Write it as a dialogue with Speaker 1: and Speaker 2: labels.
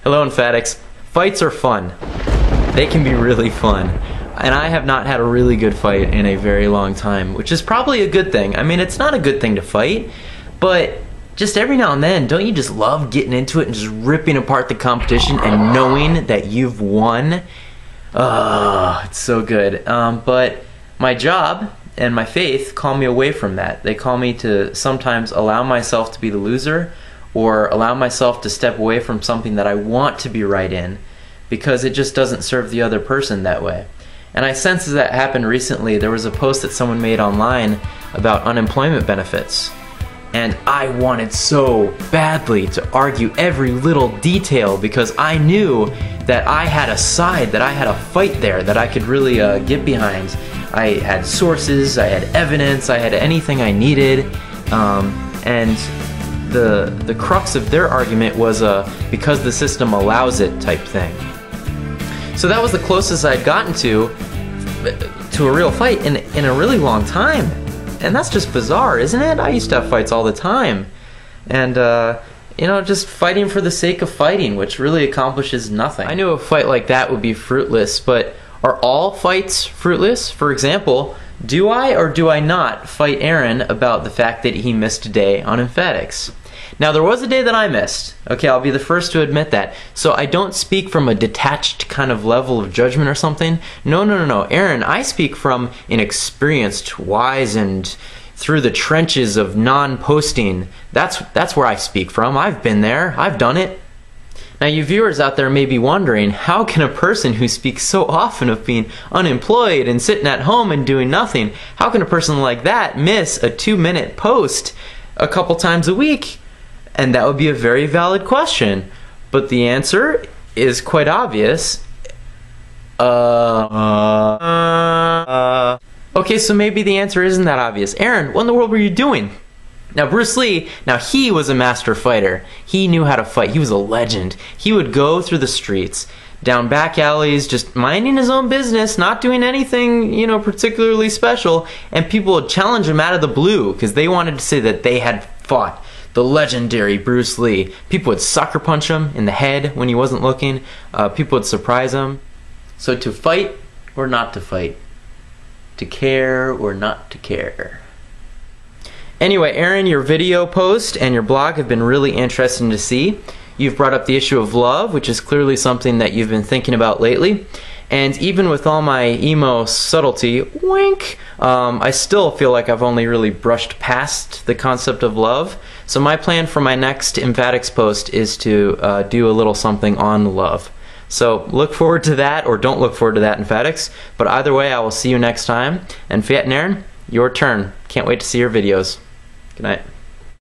Speaker 1: Hello, Emphatics. Fights are fun. They can be really fun. And I have not had a really good fight in a very long time, which is probably a good thing. I mean, it's not a good thing to fight, but just every now and then, don't you just love getting into it and just ripping apart the competition and knowing that you've won? Oh, it's so good. But my job and my faith call me away from that. They call me to sometimes allow myself to be the loser, or allow myself to step away from something that I want to be right in, because it just doesn't serve the other person that way. And I sense that happened recently. There was a post that someone made online about unemployment benefits, and I wanted so badly to argue every little detail because I knew that I had a side, that I had a fight there that I could really get behind. I had sources, I had evidence, I had anything I needed, and the crux of their argument was because the system allows it type thing. So that was the closest I'd gotten to a real fight in a really long time. And that's just bizarre, isn't it? I used to have fights all the time. And, you know, just fighting for the sake of fighting, which really accomplishes nothing. I knew a fight like that would be fruitless, but are all fights fruitless? For example, do I or do I not fight Aaron about the fact that he missed a day on Emphatics? Now, there was a day that I missed. Okay, I'll be the first to admit that. So I don't speak from a detached kind of level of judgment or something. No. Aaron, I speak from an experienced, wise, and through the trenches of non-posting. That's where I speak from. I've been there. I've done it. Now, you viewers out there may be wondering, how can a person who speaks so often of being unemployed and sitting at home and doing nothing, how can a person like that miss a 2-minute post a couple times a week? And that would be a very valid question. But the answer is quite obvious. Okay, so maybe the answer isn't that obvious. Aaron, what in the world were you doing? Now, Bruce Lee, he was a master fighter. He knew how to fight. He was a legend. He would go through the streets, down back alleys, just minding his own business, not doing anything, you know, particularly special, and people would challenge him out of the blue because they wanted to say that they had fought the legendary Bruce Lee. People would sucker punch him in the head when he wasn't looking. People would surprise him. So to fight or not to fight? To care or not to care? Anyway, Aaron, your video post and your blog have been really interesting to see. You've brought up the issue of love, which is clearly something that you've been thinking about lately. And even with all my emo subtlety, wink, I still feel like I've only really brushed past the concept of love. So my plan for my next Emphatics post is to do a little something on love. So look forward to that, or don't look forward to that, Emphatics. But either way, I will see you next time. And Fiat and Aaron, your turn. Can't wait to see your videos. Good night.